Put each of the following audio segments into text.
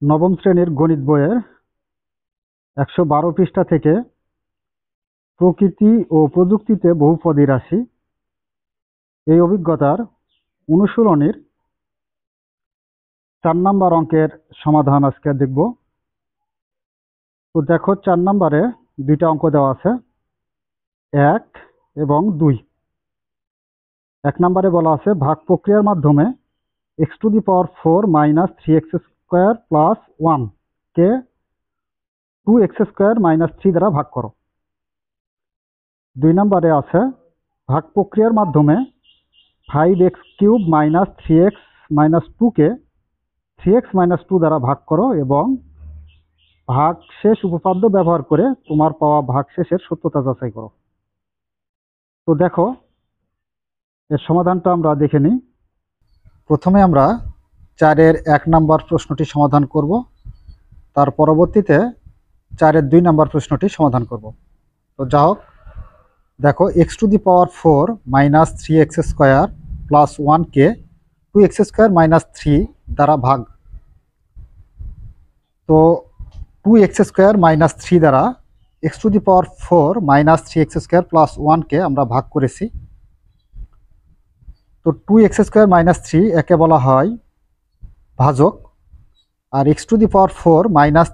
নবম শ্রেণীর গণিত বইয়ের ১১২ পৃষ্ঠা থেকে প্রকৃতি ও প্রযুক্তিতে বহুপদী রাশি এই অভিজ্ঞতার অনুশীলনীর ৪ নাম্বার অঙ্কের সমাধান আজকে দেখব। তো দেখো ৪ নাম্বারে দুইটা অঙ্ক দেওয়া আছে, ১ এবং ২। ১ নাম্বারে বলা আছে ভাগ প্রক্রিয়ার মাধ্যমে x⁴ - 3x² + 1 কে 2x² - 3 দ্বারা ভাগ করো। ২ নাম্বারে আছে ভাগ প্রক্রিয়ার মাধ্যমে 5x³ - 3x - 2 কে 3x - 2 দ্বারা ভাগ করো এবং ভাগশেষ উপপাদ্য ব্যবহার করে তোমার পাওয়া ভাগশেষের সত্যতা যাচাই করো। তো দেখো এর সমাধানটা আমরা দেখে নিই। প্রথমে আমরা ৪-এর ১ নাম্বার প্রশ্নটি সমাধান করব, তার পরবর্তীতে ৪-এর ২ নাম্বার প্রশ্নটি সমাধান করব। তো যা হোক, দেখো x⁴ - 3x² + 1 কে 2x² - 3 দ্বারা ভাগ। তো 2x² - 3 দ্বারা x⁴ - 3x² + 1 কে আমরা ভাগ করেছি। তো 2x² - 3 একে বলা হয় ভাজক, আর x⁴ -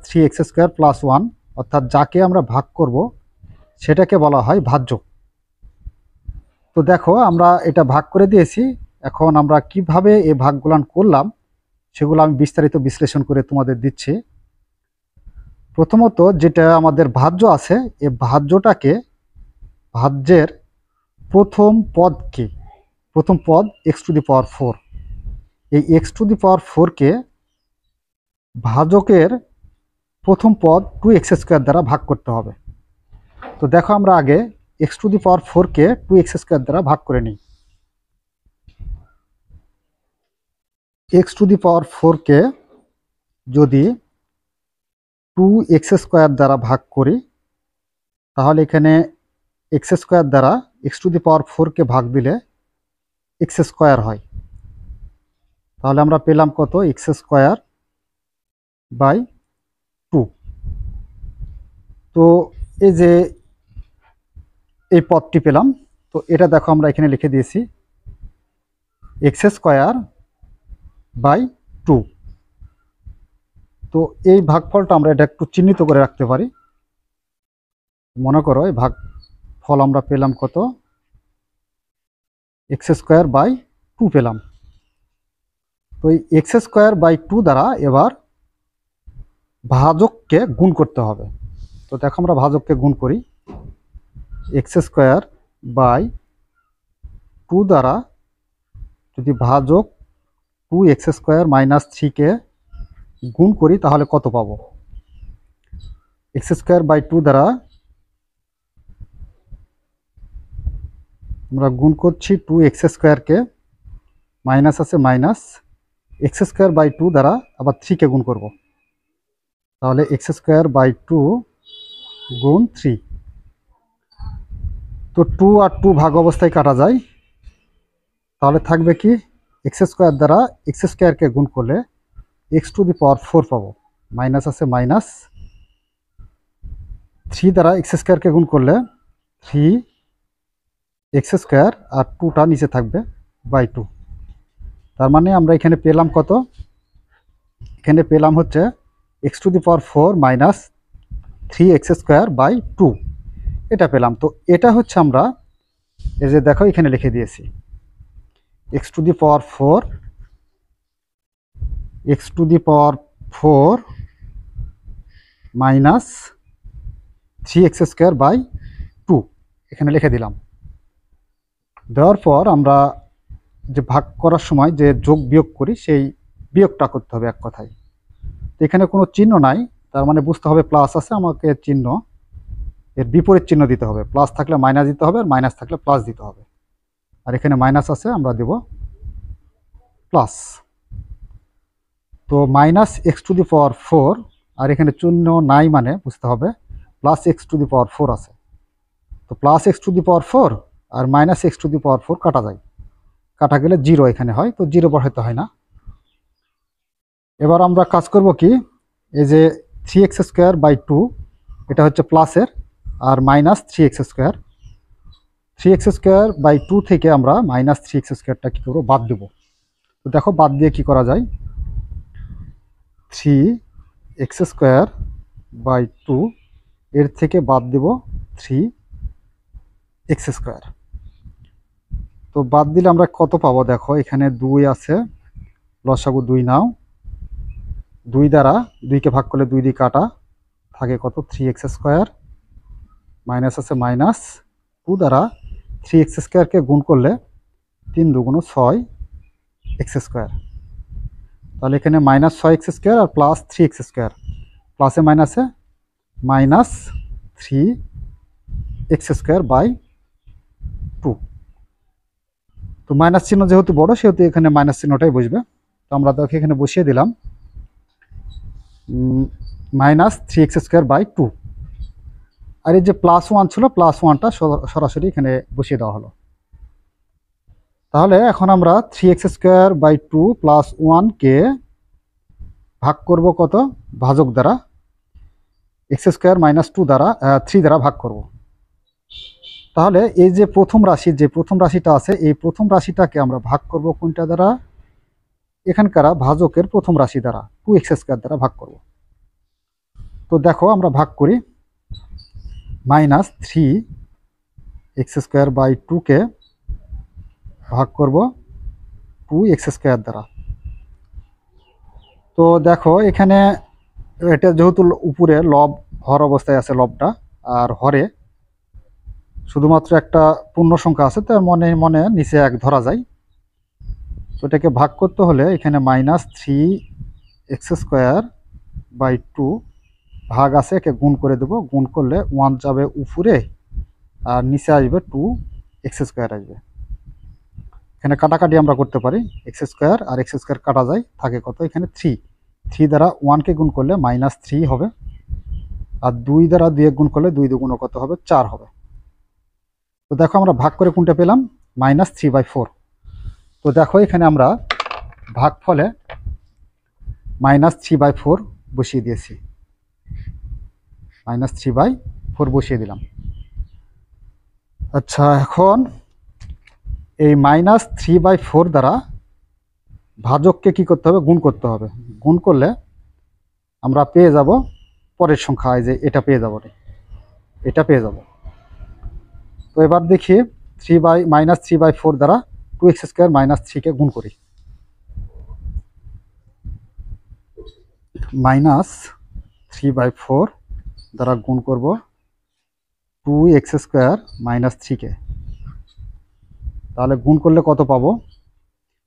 3x² + 1 অর্থাৎ যাকে আমরা ভাগ করব সেটাকে বলা হয় ভাজ্য। তো দেখো আমরা এটা ভাগ করে দিয়েছি, এখন আমরা কিভাবে এই ভাগগুলান করলাম সেগুলো আমি বিস্তারিত বিশ্লেষণ করে তোমাদের দিচ্ছি। প্রথমত যেটা আমাদের ভাজ্য আছে, এই ভাজ্যটাকে, ভাজ্যের প্রথম পদ x⁴, এই x⁴ কে ভাজকের প্রথম পদ 2x² দ্বারা ভাগ করতে হবে। তো দেখো আমরা আগে x⁴ কে 2x² দ্বারা ভাগ করে নিই। x⁴ কে যদি 2x² দ্বারা ভাগ করি তাহলে এখানে x² দ্বারা x⁴ কে ভাগ দিলে x² হয়। তাহলে আমরা পেলাম কত? x²/2। তো এই যে এই পদটি পেলাম, তো এটা দেখো আমরা এখানে লিখে দিয়েছি x²/2। তো এই ভাগফলটা আমরা এটা একটু চিহ্নিত করে রাখতে পারি। মনে করো এই ভাগফল আমরা পেলাম কত? x²/2 পেলাম। তো এই x²/2 দ্বারা এবার ভাজককে গুণ করতে হবে। তো দেখো আমরা ভাজককে গুণ করি। x²/2 দ্বারা যদি ভাজক 2x² - 3 কে গুণ করি তাহলে কত পাবো? x²/2 দ্বারা আমরা গুণ করছি 2x² কে, মাইনাস আছে মাইনাস, x²/2 দ্বারা আবার 3 কে গুণ করব, তাহলে x²/2 গুণ 3। তো 2 আর 2 ভাগ অবস্থায় কাটা যায়, তাহলে থাকবে কি? x² দ্বারা x² কে গুণ করলে x⁴ পাবো, মাইনাস আছে মাইনাস, 3 দ্বারা x² কে গুণ করলে 3x², আর 2টা নিচে থাকবে /2। তার মানে আমরা এখানে পেলাম কত? এখানে পেলাম হচ্ছে x⁴ - 3x²/2, এটা পেলাম। তো এটা হচ্ছে আমরা এই যে দেখো এখানে লিখে দিয়েছি x⁴ - 3x²/2 এখানে লিখে দিলাম। দেওয়ার পর আমরা যে ভাগ করার সময় যে যোগ বিয়োগ করি সেই বিয়োগটা করতে হবে এক কথায়। তো এখানে কোনো চিহ্ন নাই, তার মানে বুঝতে হবে প্লাস আছে, আমাকে চিহ্ন এর বিপরীত চিহ্ন দিতে হবে। প্লাস থাকলে মাইনাস দিতে হবে, আর মাইনাস থাকলে প্লাস দিতে হবে। আর এখানে মাইনাস আছে, আমরা দেব প্লাস। তো মাইনাস x⁴, আর এখানে চিহ্ন নাই মানে বুঝতে হবে প্লাস x⁴ আছে। তো প্লাস x⁴ আর মাইনাস x⁴ কাটা যায়, কাটা গেলে 0 এখানে হয়, তো 0 বসাতে হয় না। এবার আমরা কাজ করব কি? এই যে 3x²/2 এটা হচ্ছে প্লাসের, আর -3x²। 3x²/2 থেকে আমরা -3x²টা কী করবো, বাদ দেবো। তো দেখো বাদ দিয়ে কি করা যায়, 3x²/2 এর থেকে বাদ দেব 3x²। তো বাদ দিলে আমরা কত পাবো, দেখো এখানে 2 আছে, লসাগু 2 নাও, 2 দ্বারা 2কে ভাগ করলে 2 দিয়ে কাটা, থাকে কত 3x², মাইনাস আছে -2 দ্বারা 3x²কে গুণ করলে 3 2 6x²। তাহলে এখানে -6x² আর +3x², প্লাসে মাইনাসে -3x²/2। তো মাইনাস চিহ্ন যেহেতু বড় সেহেতু এখানে মাইনাস চিহ্নটাই বসবে। তো আমরা দেখো এখানে বসিয়ে দিলাম -3x²/2, আর এই যে +1 ছিল, +1টা সরাসরি এখানে বসিয়ে দেওয়া হলো। তাহলে এখন আমরা 3x²/2 +1কে ভাগ করব কত, ভাজক দ্বারা, x² - 2 দ্বারা 3 দ্বারা ভাগ করব। তাহলে এই যে প্রথম রাশিটা আছে, এই প্রথম রাশিটাকে আমরা ভাগ করব কোনটা দ্বারা, এখানকার ভাজকের প্রথম রাশি দ্বারা, 2x² দ্বারা ভাগ করব। তো দেখো আমরা ভাগ করি, -3x²/2কে ভাগ করব 2x² দ্বারা। তো দেখো এখানে এটা যেহেতু উপরে লব, হর অবস্থায় আছে লবটা, আর হরে শুধুমাত্র একটা পূর্ণ সংখ্যা আছে, তার মনে মনে নিচে 1 ধরা যায়। তো এটাকে ভাগ করতে হলে এখানে -3x²/2 ভাগ আছে, একে গুণ করে দেব, গুণ করলে 1 যাবে উপরে আর নিচে আসবে 2x² আসবে। এখানে কাটাকাটি আমরা করতে পারি, x² আর x² কাটা যায়, থাকে কত এখানে 3 দ্বারা 1কে গুণ করলে -3 হবে, আর 2 দ্বারা 2 গুণ করলে 2 2 কত হবে, 4 হবে। তো দেখো আমরা ভাগ করে কোনটা পেলাম, -3/4। তো দেখো এখানে আমরা ভাগফলে -3/4 বসিয়ে দিয়েছি, -3/4 বসিয়ে দিলাম। আচ্ছা, এখন এই -3/4 দ্বারা ভাজককে কি করতে হবে, গুণ করতে হবে। গুণ করলে আমরা পেয়ে যাব পরের সংখ্যা, এই যে এটা পেয়ে যাব, এটা পেয়ে যাব। তো এবার দেখি -3/4 দ্বারা 2x² - 3কে গুণ করি, -3/4 দ্বারা গুণ করব 2x² - 3কে। তাহলে গুণ করলে কত পাবো,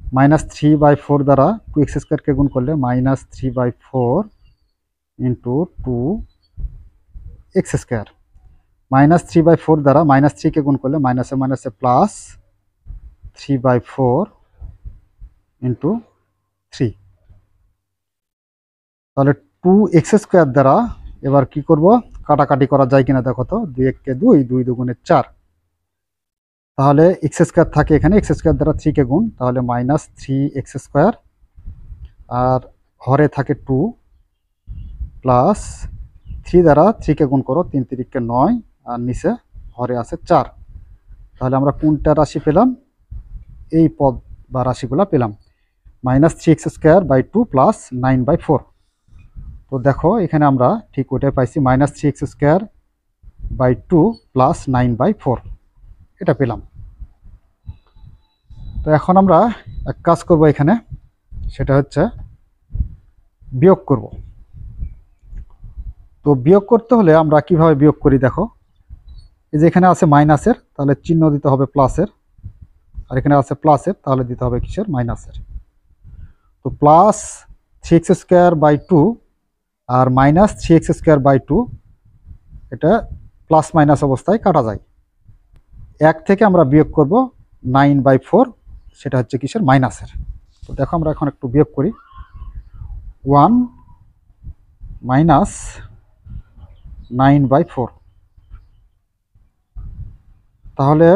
-3/4 দ্বারা 2x² গুণ করলে -3/4 ইন্টু 2x², -3/4 দ্বারা -3কে গুণ করলে মাইনাসে মাইনাসে প্লাস 3/4 ইন্টু 3। তাহলে 2x² দ্বারা এবার কি করব, কাটাকাটি করা যায় কিনা দেখো তো, 2 1 কে 2, 2 2 4। তাহলে x² থাকে এখানে, x² দ্বারা 3কে গুণ, তাহলে -3x², আর হরে থাকে 2 প্লাস 3 দ্বারা 3কে গুণ করো, 3 3 9, আর নিচে হরে আছে 4। তাহলে আমরা কোনটা রাশি পেলাম, এই পদ বা রাশিগুলো পেলাম, -3x²/2 + 9/4। তো দেখো এখানে আমরা ঠিক ওইটাই পাইছি, -3x²/2 + 9/4, এটা পেলাম। তো এখন আমরা এক কাজ করব এখানে, সেটা হচ্ছে বিয়োগ করব। তো বিয়োগ করতে হলে আমরা কিভাবে বিয়োগ করি, দেখো এই যে এখানে আছে মাইনাসের, তাহলে চিহ্ন দিতে হবে প্লাসের, আর এখানে আছে প্লাসের, তাহলে দিতে হবে কিসের, মাইনাসের। তো +3x²/2 আর -3x²/2 এটা প্লাস মাইনাস অবস্থায় কাটা যায়। 1 থেকে আমরা বিয়োগ করব 9/4, সেটা হচ্ছে কিসের, মাইনাসের। তো দেখো আমরা এখন একটু বিয়োগ করি, 1 - 9/4। তাহলে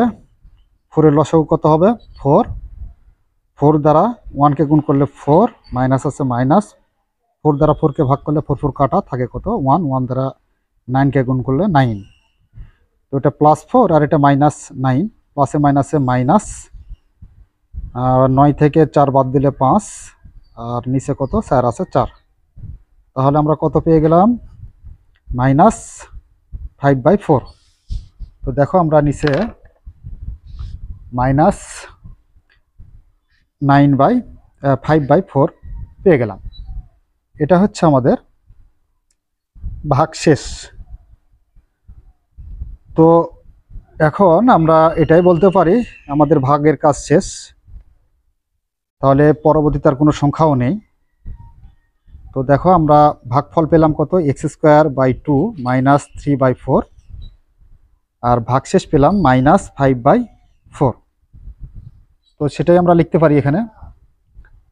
4 এর লসাগু কত হবে, 4 দ্বারা 1কে গুণ করলে 4, মাইনাস আছে মাইনাস 4 দ্বারা 4 কে ভাগ করলে 4 4 কাটা, থাকে কত 1, 1 দ্বারা 9 কে গুণ করলে 9। তো এটা +4 আর এটা -9, প্লাসে মাইনাসে মাইনাস, আর 9 থেকে 4 বাদ দিলে 5, আর নিচে কত 4 আছে 4। তাহলে আমরা কত পেয়ে গেলাম, -5/4। তো দেখো আমরা নিচে -5/4 পেয়ে গেলাম। এটা হচ্ছে আমাদের ভাগশেষ। তো এখন আমরা এটাই বলতে পারি আমাদের ভাগের কাজ শেষ। তাহলে পরবর্তীতে আর কোনো সংখ্যাও নেই। তো দেখো আমরা ভাগফল পেলাম কত, x²/2 -3/4, আর ভাগশেষ পেলাম -5/4। তো সেটাই আমরা লিখতে পারি এখানে,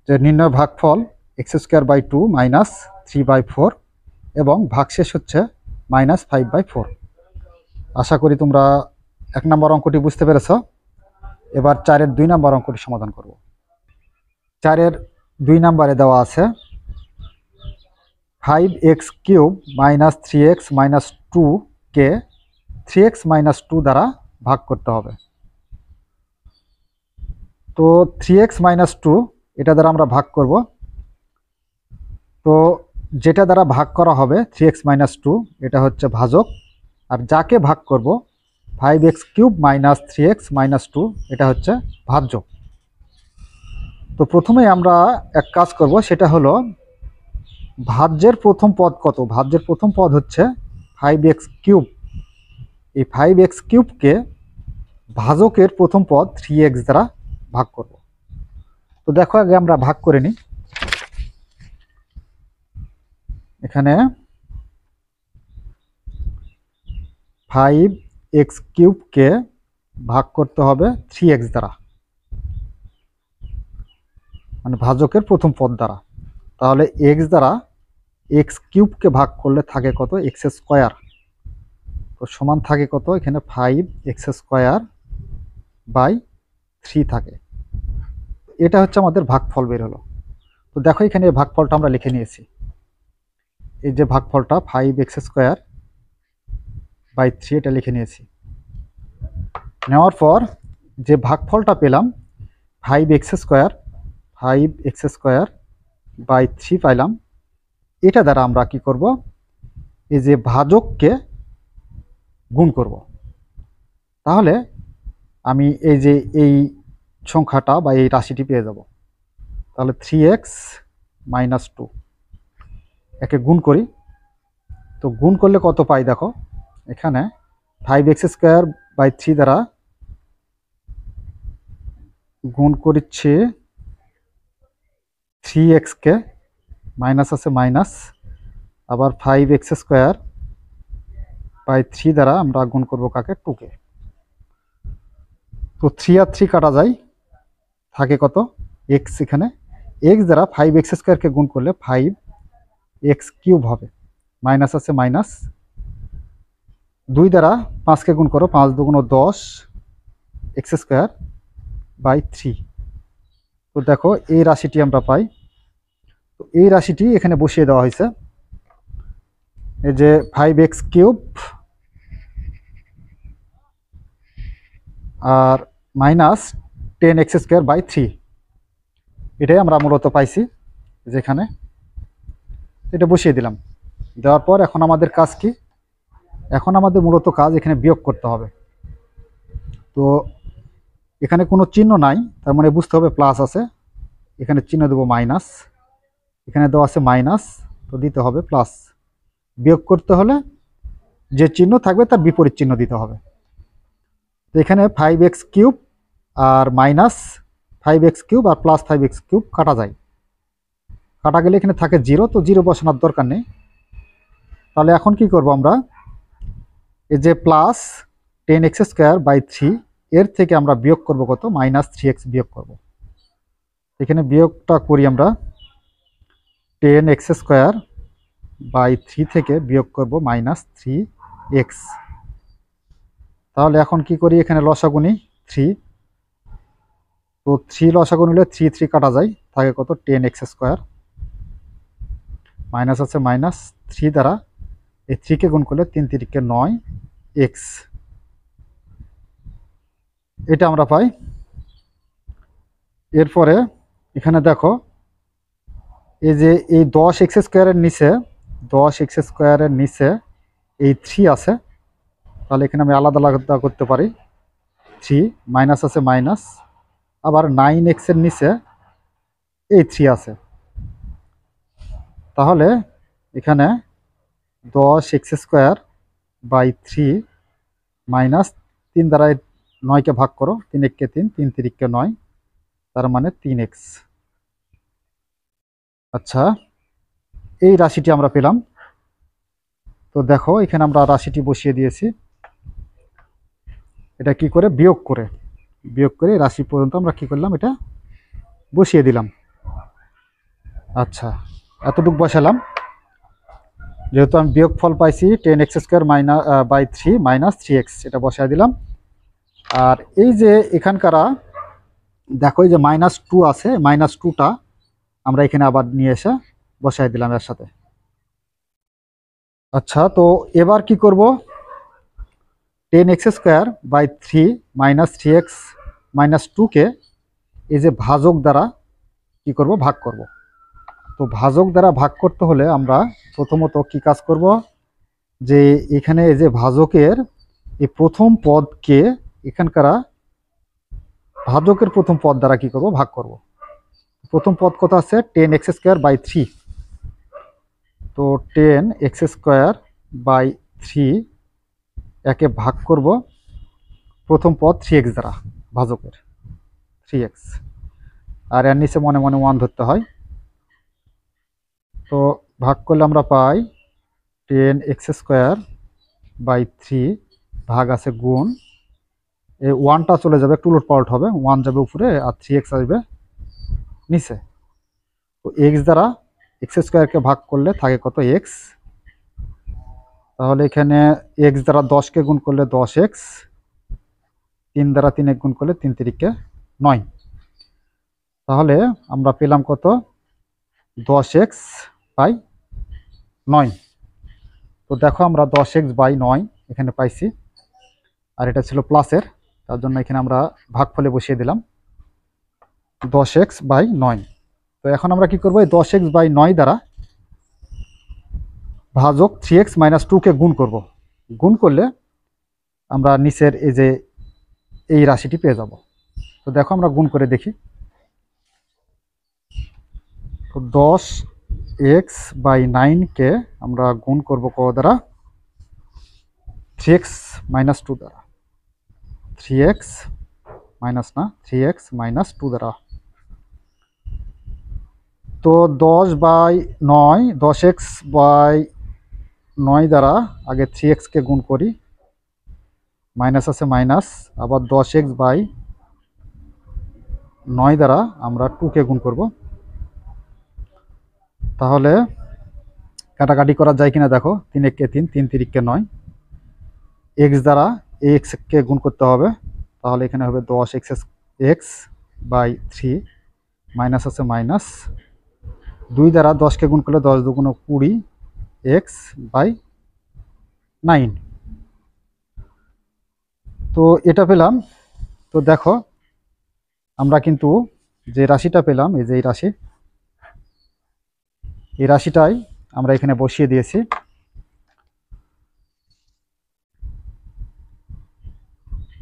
যে নির্ণয় ভাগফল x²/2 -3/4 এবং ভাগশেষ হচ্ছে -5/4। আশা করি তোমরা 1 নম্বর অঙ্কটি বুঝতে পেরেছ। এবার 4-এর 2 নম্বর অঙ্কটি সমাধান করব। 4-এর 2 নম্বরে দেওয়া আছে 5x³ - 3x - 2 কে 3x - 2 দ্বারা ভাগ করতে হবে। তো 3x - 2 এটা দ্বারা আমরা ভাগ করব। তো যেটা দ্বারা ভাগ করা হবে 3x - 2 এটা হচ্ছে ভাজক, আর যাকে ভাগ করব 5x³ - 3x - 2 এটা হচ্ছে ভাজ্য। তো প্রথমে আমরা এক কাজ করব, সেটা হলো ভাজ্যের প্রথম পদ কত। ভাজ্যের প্রথম পদ হচ্ছে 5x³। এই 5x³ ভাজকের প্রথম পদ 3x দ্বারা ভাগ করব। তো দেখো আগে আমরা ভাগ করে নিই। এখানে 5x³ ভাগ করতে হবে 3x দ্বারা, মানে ভাজকের প্রথম পদ দ্বারা। তাহলে x দ্বারা x³ ভাগ করলে থাকে কত, x²। তো সমান থাকে কত, এখানে 5x²/3 থাকে। এটা হচ্ছে আমাদের ভাগফল বের হলো। তো দেখো এখানে এই ভাগফলটা আমরা লিখে নিয়েছি। এই যে ভাগফলটা 5x²/3 এটা লিখে নিয়েছি। নেওয়ার পর যে ভাগফলটা পেলাম 5x² পাইলাম, এটা দ্বারা আমরা কি করব, এই যে ভাজককে গুণ করব। তাহলে আমি এই যে এই সংখ্যাটা বা এই রাশিটি পেয়ে যাব। তাহলে 3x - 2 একে গুণ করি। তো গুণ করলে কত পাই দেখো, এখানে 5x²/3 দ্বারা গুণ করছি 3x কে, মাইনাস আছে মাইনাস, আবার 5x²/3 দ্বারা আমরা গুণ করব কাকে, 2 কে। তো 3 আর 3 কাটা যায়, থাকে কত x। এখানে x দ্বারা 5x² কে গুণ করলে 5x³ হবে, মাইনাস আছে মাইনাস। 2 দ্বারা 5 কে গুণ করো, 5 2 10 x²/3। তো দেখো এই রাশিটি আমরা পাই। তো এই রাশিটি এখানে বসিয়ে দেওয়া হয়েছে। এই যে 5x³ আর -10x²/3 এটাই আমরা মূলত পাইছি যেখানে। এটা বসিয়ে দিলাম। দেওয়ার পর এখন আমাদের কাজ কি, এখন আমাদের মূলত কাজ এখানে বিয়োগ করতে হবে। তো এখানে কোনো চিহ্ন নাই, তার মানে বুঝতে হবে প্লাস আছে। এখানে চিহ্ন দেবো মাইনাস, এখানে দেওয়া আছে মাইনাস, তো দিতে হবে প্লাস। বিয়োগ করতে হলে যে চিহ্ন থাকবে তার বিপরীত চিহ্ন দিতে হবে। তো এখানে 5x³ আর -5x³ আর +5x³ কাটা যায়। কাটা গেলে এখানে থাকে 0, তো 0 বসানোর দরকার নেই। তাহলে এখন কি করব আমরা, এই যে +10x²/3 এর থেকে আমরা বিয়োগ করব কত, -3x বিয়োগ করব। এখানে বিয়োগটা করি আমরা, 10x²/3 থেকে বিয়োগ করব -3x। তাহলে এখন কি করি, এখানে লসাগু নিই 3। তো 3 লসাগু নিলে 3 3 কাটা যায়, থাকে কত 10x²। মাইনাস আছে মাইনাস 3 দ্বারা এই 3 কে গুণ করলে 3 3 কে 9 এক্স, এটা আমরা পাই। এরপরে এখানে দেখো এই যে এই 10 এক্স স্কোয়ারের নিচে 10 এক্স স্কোয়ারের নিচে এই 3 আছে, তাহলে এখানে আমি আলাদা আলাদা করতে পারি। 3 মাইনাস আছে মাইনাস, আবার 9 এক্সের নিচে এই 3 আছে, তাহলে এখানে 10 এক্স স্কোয়ার বাই 3 মাইনাস 3 দ্বারা 9কে ভাগ করো, 3 1 3 3 3 9, তার মানে 3x। আচ্ছা, এই রাশিটি আমরা পেলাম। তো দেখো এখানে আমরা রাশিটি বসিয়ে দিয়েছি, এটা কি করে বিয়োগ করে রাশি পর্যন্ত আমরা কি করলাম, এটা বসিয়ে দিলাম। আচ্ছা, এতটুকু বসালাম। যেহেতু আমি বিয়োগ ফল পাইছি 10x square by 3 minus 3x, এটা বসায় দিলাম। আর এই যে এখানকার দেখো এই যে -2 আছে, -2টা আমরা এখানে আবার নিয়ে এসে বসায় দিলাম এর সাথে। আচ্ছা, তো এবার কি করব, 10x square by 3 minus 3x minus 2কে এই যে ভাজক দ্বারা কি করব, ভাগ করব। তো ভাজক দ্বারা ভাগ করতে হলে আমরা প্রথমত কি কাজ করব, যে এখানে এই যে ভাজকের এই প্রথম পদকে এখানকার ভাজকের প্রথম পদ দ্বারা কি করব, ভাগ করব। প্রথম পদ কত আছে, 10x স্কোয়ার বাই 3। তো 10x স্কোয়ার বাই 3 একে ভাগ করব প্রথম পদ 3x দ্বারা, ভাজকের 3x, আর এর নিচে মনে মনে 1 ধরতে হয়। তো ভাগ করলে আমরা পাই 10x স্কোয়ার বাই 3 ভাগ আছে গুণ, এই 1টা চলে যাবে, একটু উলট পালট হবে, 1 যাবে উপরে আর 3x আসবে নিচে। তো x দ্বারা x স্কোয়ারকে ভাগ করলে থাকে কত, x। তাহলে এখানে x দ্বারা 10কে গুণ করলে 10x, 3 দ্বারা 3 গুণ করলে 3 3 9। তাহলে আমরা পেলাম কত, 10x বাই 9। তো দেখো আমরা 10x বাই 9 এখানে পাইছি, আর এটা ছিল প্লাসের, তার জন্য এখানে আমরা ভাগফলে বসিয়ে দিলাম 10x বাই 9। তো এখন আমরা কি করব, এই 10x বাই 9 দ্বারা ভাজক 3x মাইনাস 2কে গুণ করব। গুণ করলে আমরা নিচের এই যে এই রাশিটি পেয়ে যাব। তো দেখো আমরা গুণ করে দেখি। তো 10x বাই 9কে আমরা গুণ করব ক দ্বারা, 3x মাইনাস 2 দ্বারা, 3x মাইনাস না 3x মাইনাস 2 দ্বারা। তো 10 বাই 9, 10x বাই 9 দ্বারা আগে 3xকে গুণ করি, মাইনাস আছে মাইনাস, আবার 10x বাই 9 দ্বারা আমরা 2কে গুণ করব। তাহলে কাটাকাটি করা যায় কিনা দেখো, 3 1 3 3 3 9, x দ্বারা xকে গুণ করতে হবে, তাহলে এখানে হবে 10x x বাই 3 মাইনাস আছে মাইনাস, 2 দ্বারা 10কে গুণ করলে 10 2 20 x বাই 9। তো এটা পেলাম। তো দেখো আমরা কিন্তু যে রাশিটা পেলাম, এই যে এই রাশিটাই আমরা এখানে বসিয়ে দিয়েছি।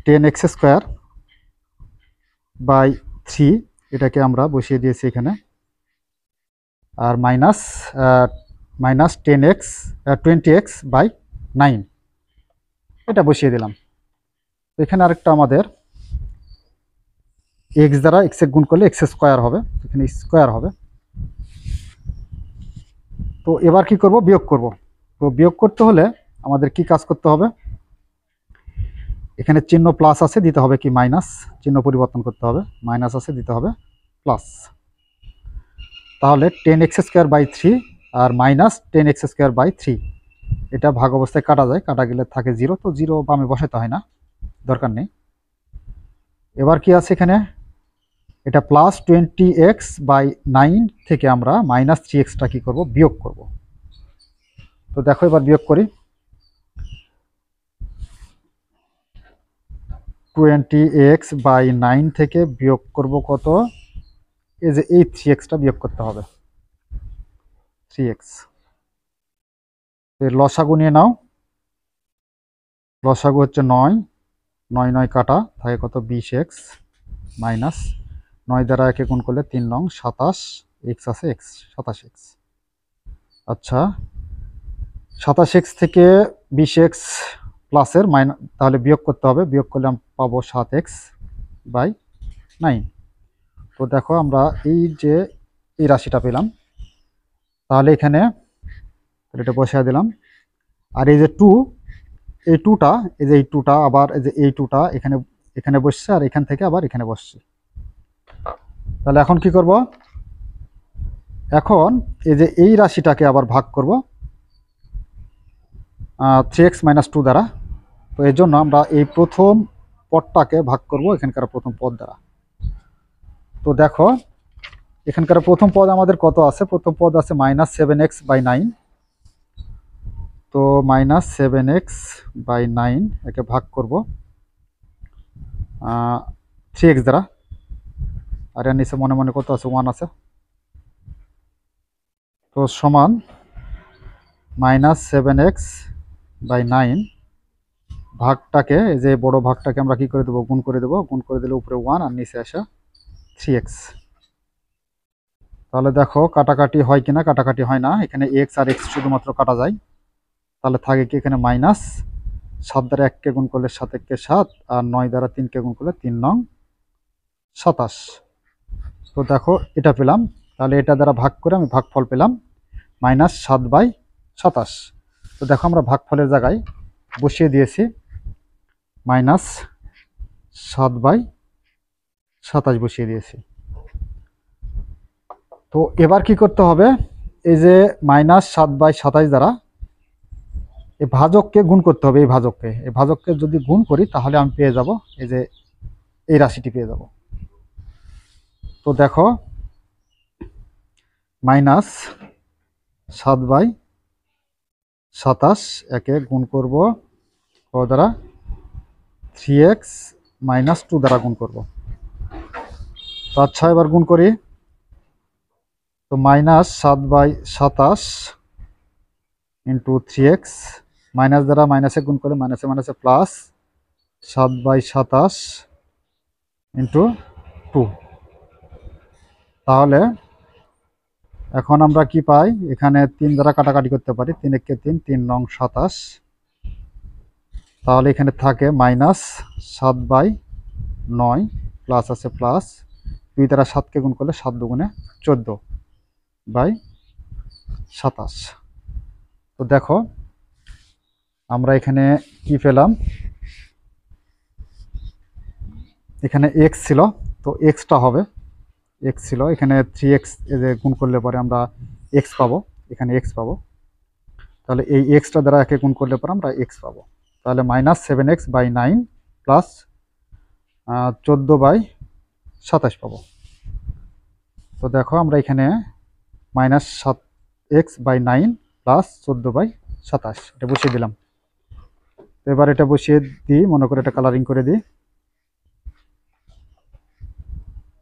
টেন এক্স স্কোয়ার বাই 3 এটাকে আমরা বসিয়ে দিয়েছি এখানে, আর মাইনাস 20x বাই 9 এটা বসিয়ে দিলাম। তো এখানে আরেকটা আমাদের x দ্বারা x এ গুণ করলে x স্কোয়ার হবে, এখানে স্কোয়ার হবে। তো এবার কি করব, বিয়োগ করব। তো বিয়োগ করতে হলে আমাদের কি কাজ করতে হবে, এখানে চিহ্ন প্লাস আছে, দিতে হবে কি মাইনাস, চিহ্ন পরিবর্তন করতে হবে, মাইনাস আছে দিতে হবে প্লাস। তাহলে 10x স্কোয়ার বাই 3 আর মাইনাস 10x স্কোয়ার বাই 3 এটা ভাগ অবস্থায় কাটা যায়, কাটা গেলে থাকে 0। তো 0 বামে বসাতে হয় না, দরকার নেই। এবার কি আছে এখানে, এটা প্লাস 20x বাই 9 থেকে আমরা মাইনাস 3xটা কি করব, বিয়োগ করব। তো দেখো এবার বিয়োগ করি। 20x/9 থেকে বিয়োগ করব কত, এই যে এই 3x বিয়োগ করতে হবে, 3x। এর লসাগু নিয়ে নাও, লসাগু হচ্ছে 9, 9 9 কাটা থাকে কত 20x মাইনাস 9 দ্বারা একে গুণ করলে 3 নং 27, x আছে x 27x। আচ্ছা 27x থেকে 20x প্লাসের মাইনাস তাহলে বিয়োগ করতে হবে, বিয়োগ করলে আমরা পাবো 7x/9। তো দেখো আমরা এই যে এই রাশিটা পেলাম, তাহলে এখানে এটা বসিয়ে দিলাম। আর এই যে 2, এই 2টা, এই যে এই 2টা আবার এই যে এই 2টা এখানে এখানে বসছে, আর এখান থেকে আবার এখানে বসছে। তাহলে এখন কি করব, এখন এই যে এই রাশিটাকে আবার ভাগ করব 3x - 2 দ্বারা। তো এর জন্য আমরা এই প্রথম পদটাকে ভাগ করব এখানকার প্রথম পদ দ্বারা। তো দেখো এখানকার প্রথম পদ আমাদের কত আছে, প্রথম পদ আছে -7x/9। তো -7x/9 একে ভাগ করব 3x দ্বারা, আর এর নিচে মনে মনে কত আছে 1 আছে। তো সমান -7x/9 ভাগটাকে, এই যে বড় ভাগটাকে আমরা কি করে দেবো, গুণ করে দেবো, গুণ করে দিলে উপরে 1 আর নিচে আসা 3x। তাহলে দেখো কাটাকাটি হয় কিনা, কাটাকাটি হয় না, এখানে x আর x শুধুমাত্র কাটা যায়। তাহলে থাকে কি এখানে মাইনাস 7 দ্বারা 1কে গুণ করলে 7 1 7, আর 9 দ্বারা 3কে গুণ করলে 3 নং 27। তো দেখো এটা পেলাম, তাহলে এটা দ্বারা ভাগ করে আমি ভাগফল পেলাম -7/27। তো দেখো আমরা ভাগফলের জায়গায় বসিয়ে দিয়েছি -7/27 বসিয়ে দিয়েছি। তো এবার কি করতে হবে, এই যে -7/27 দ্বারা এই ভাজককে গুণ করতে হবে, এই ভাজককে যদি গুণ করি তাহলে আমি পেয়ে যাব এই যে এই রাশিটি পেয়ে যাব। তো দেখো -7/27 একে গুণ করব ক দ্বারা, 3x - 2 দ্বারা গুণ করব। তো আচ্ছা এবার গুণ করি। তো -7/27 ইন্টু 3x, মাইনাস দ্বারা মাইনাসে গুণ করলে মাইনাসে মাইনাসে প্লাস 7/27 ইন্টু 2। তাহলে এখন আমরা কি পাই, এখানে 3 দ্বারা কাটাকাটি করতে পারি, 3 1 3, 3 নং 27। তাহলে এখানে থাকে -7/9 প্লাস আছে প্লাস 2 দ্বারা 7কে গুণ করলে 7 দুগুণে 14/27। তো দেখো আমরা এখানে কি পেলাম, এখানে x ছিল, তো xটা হবে x ছিল, এখানে 3x গুণ করলে পরে আমরা x পাবো, এখানে x পাবো। তাহলে এই xটা দ্বারা একে গুণ করলে পরে আমরা x পাবো। তাহলে -7x/9 প্লাস 14/27 পাবো। তো দেখো আমরা এখানে -7x/9 প্লাস 14/27 এটা বসিয়ে দিলাম। এবার এটা বসিয়ে দিই, মনে করে এটা কালারিং করে দিই।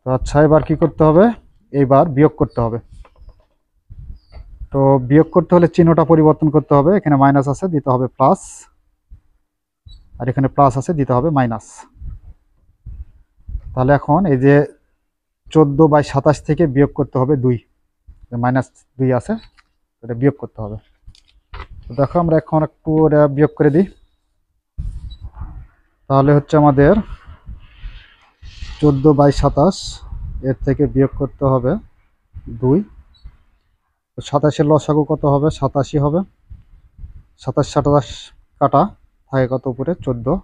তো আচ্ছা এবার কি করতে হবে, এইবার বিয়োগ করতে হবে। তো বিয়োগ করতে হলে চিহ্নটা পরিবর্তন করতে হবে, এখানে মাইনাস আছে দিতে হবে প্লাস, আর এখানে প্লাস আছে দিতে হবে মাইনাস। তাহলে এখন এই যে 14/27 থেকে বিয়োগ করতে হবে 2, -2 আছে, এটা বিয়োগ করতে হবে। তো দেখো আমরা এখন একটু এটা বিয়োগ করে দিই। তাহলে হচ্ছে আমাদের 14/27 এর থেকে বিয়োগ করতে হবে 2। 27-এর লসাগু কত হবে, 87 হবে। 27 27 কাটা থাকে কত উপরে 14,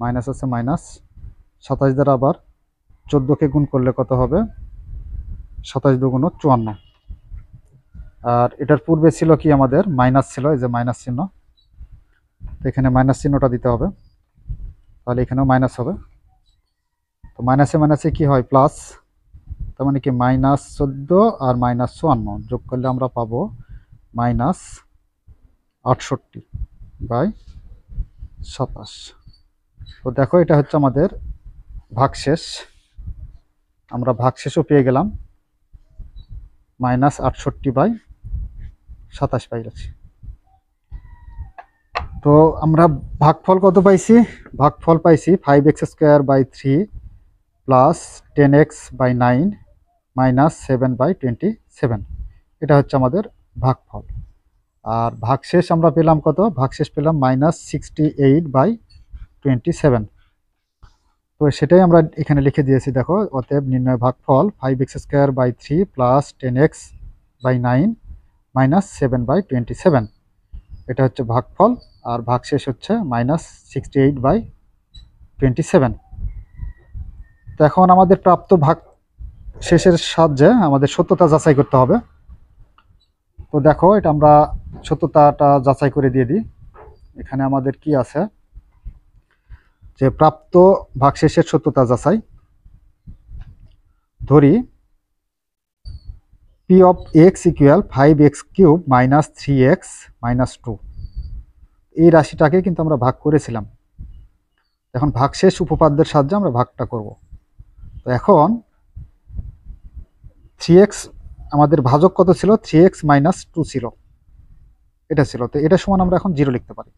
মাইনাস আছে মাইনাস 27 দ্বারা আবার 14কে গুণ করলে কত হবে, 27 দুগুণ 54। আর এটার পূর্বে ছিল কি আমাদের মাইনাস ছিল, এই যে মাইনাস চিহ্ন, তো এখানে মাইনাস চিহ্নটা দিতে হবে, তাহলে এখানেও মাইনাস হবে। তো মাইনাসে মাইনাসে কি হয় প্লাস, তার মানে কি -14 আর -54 যোগ করলে আমরা পাবো 68/27। তো দেখো এটা হচ্ছে আমাদের ভাগশেষ। আমরা ভাগশেষও পেয়ে গেলাম, -68/27 পাই গেছি। তো আমরা ভাগফল কত পাইছি? ভাগফল পাইছি 5x²/3 প্লাস 10x/9 মাইনাস 7/27। এটা হচ্ছে আমাদের ভাগফল। আর ভাগশেষ আমরা পেলাম কত? ভাগশেষ পেলাম -68/27। তো সেটাই আমরা এখানে লিখে দিয়েছি, দেখো। অতএব নির্ণয় ভাগফল 5x²/3 প্লাস 10x/9 মাইনাস 7/27। এটা হচ্ছে ভাগফল, আর ভাগশেষ হচ্ছে -68/27। তো এখন আমাদের প্রাপ্ত ভাগ শেষের সাহায্যে আমাদের সত্যতা যাচাই করতে হবে। তো দেখো এটা আমরা সত্যতাটা যাচাই করে দিয়ে দিই। এখানে আমাদের কি আছে, যে প্রাপ্ত ভাগশেষের সত্যতা যাচাই। ধরি p of x equal 5x³ minus 3x minus 2। এই রাশিটাকে কিন্তু আমরা ভাগ করেছিলাম। এখন ভাগশেষ উপপাদ্যের সাহায্যে আমরা ভাগটা করব। তো এখন 3x আমাদের ভাজক কত ছিল? 3x মাইনাস 2 ছিল, এটা ছিল। তো এটা সমান আমরা এখন 0 লিখতে পারি।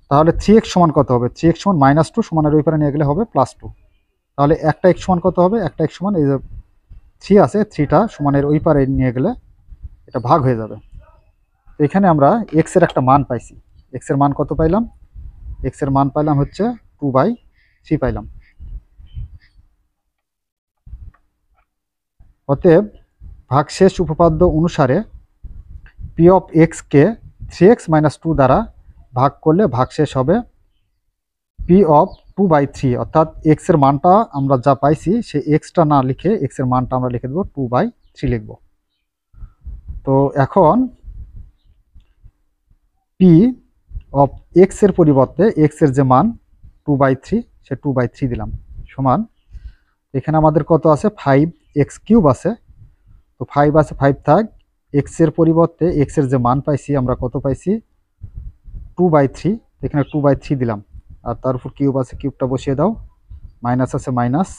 তাহলে 3x সমান কত হবে? 3x সমান -2, সমানের ওই পারে নিয়ে গেলে হবে +2। তাহলে একটা x সমান কত হবে? একটা x সমান, এই যে 3 আছে, 3টা সমানের ওই পারে নিয়ে গেলে এটা ভাগ হয়ে যাবে। তো এখানে আমরা x এর একটা মান পাইছি। x এর মান কত পাইলাম? x এর মান পাইলাম হচ্ছে 2/3 পাইলাম। অতএব ভাগশেষ উপপাদ্য অনুসারে p of x K 3x - 2 দ্বারা ভাগ করলে ভাগশেষ হবে p of 2/3। অর্থাৎ x এর মানটা আমরা যা পাইছি সেই xটা না লিখে x এর মানটা আমরা লিখে দেবো 2/3 লিখব। তো এখন p of x এর পরিবর্তে x এর যে মান 2/3, সে 2/3 দিলাম, সমান এখানে আমাদের কত আছে? 5x³ আছে। তো 5 আছে, 5 থাক। x এর পরিবর্তে x এর যে মান পাইছি আমরা কত পাইছি? 2/3। এখানে 2/3 দিলাম, আর তার উপর কিউব আছে, কিউবটা বসিয়ে দাও। মাইনাস আছে, মাইনাস।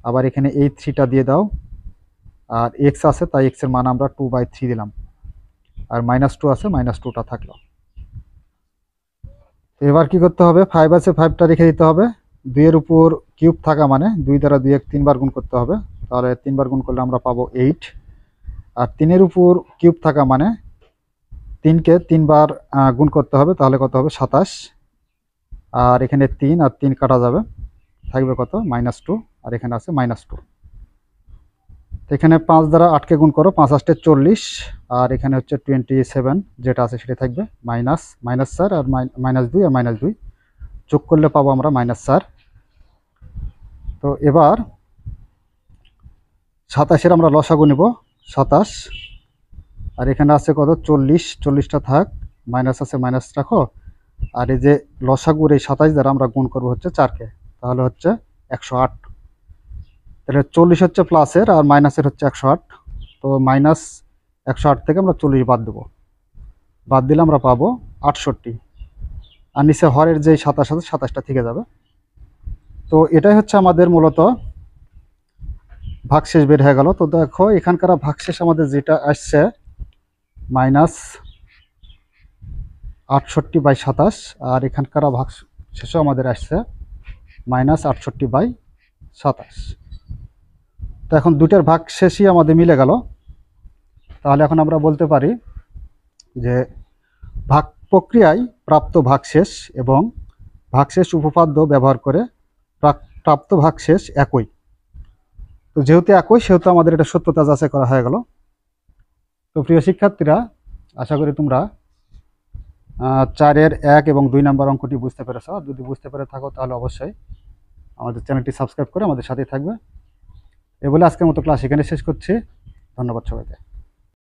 আবার এখানে এই 3টা দিয়ে দাও, আর x আছে তাই x এর মান আমরা 2/3 দিলাম, আর -2 আছে, -2টা থাকলো। এবার কি করতে হবে? 5 আছে, 5টা রেখে দিতে হবে। 2 এর উপর কিউব থাকা মানে 2 দ্বারা 2 3 বার গুণ করতে হবে। তাহলে 3 বার গুণ করলে আমরা পাবো 8। আর 3 এর উপর কিউব থাকা মানে 3কে 3 বার গুণ করতে হবে, তাহলে কত হবে? 27। আর এখানে 3 আর 3 কাটা যাবে, থাকবে কত? -2। আর এখানে আছে -2। এখানে 5 দ্বারা 8কে গুণ করো, 5 8 40। আর এখানে হচ্ছে 27 যেটা আছে সেটা থাকবে, -4 আর -2 আর -2 যোগ করলে পাবো আমরা -4। তো এবার 27-এর আমরা লসাগু নেব, 27। আর এখানে আছে কত? 40, 40টা থাক, মাইনাস আছে, মাইনাস রাখো। আর এই যে লসাগুর এই 27 দ্বারা আমরা গুণ করবো হচ্ছে 4কে, তাহলে হচ্ছে 108। তাহলে 40 হচ্ছে প্লাসের আর মাইনাসের হচ্ছে 108। তো -108 থেকে আমরা 40 বাদ দেবো, বাদ দিলে আমরা পাবো 68। আর নিচে হরের যে 27 আছে, 27টা থেকে যাবে। তো এটাই হচ্ছে আমাদের মূলত ভাগশেষ বের হয়ে গেল। তো দেখো এখানকার ভাগশেষ আমাদের যেটা আসছে -68/27, আর এখানকার ভাগশেষও আমাদের আসছে -68/27। তো এখন দুটার ভাগশেষই আমাদের মিলে গেল। তাহলে এখন আমরা বলতে পারি যে ভাগ প্রক্রিয়ায় প্রাপ্ত ভাগশেষ এবং ভাগশেষ উপপাদ্য ব্যবহার করে প্রাপ্ত ভাগশেষ একই। তো যেহেতু একই, সেহেতু আমাদের এটা সত্যতা যাচাই করা হয়ে গেল। তো প্রিয় শিক্ষার্থীরা, আশা করি তোমরা 4-এর 1 এবং 2 নম্বর অঙ্কটি বুঝতে পেরেছ। যদি বুঝতে পেরে থাকো তাহলে অবশ্যই আমাদের চ্যানেলটি সাবস্ক্রাইব করে আমাদের সাথেই থাকবে। এ বলে আজকের মতো ক্লাস এখানে শেষ করছি। ধন্যবাদ সবাইকে।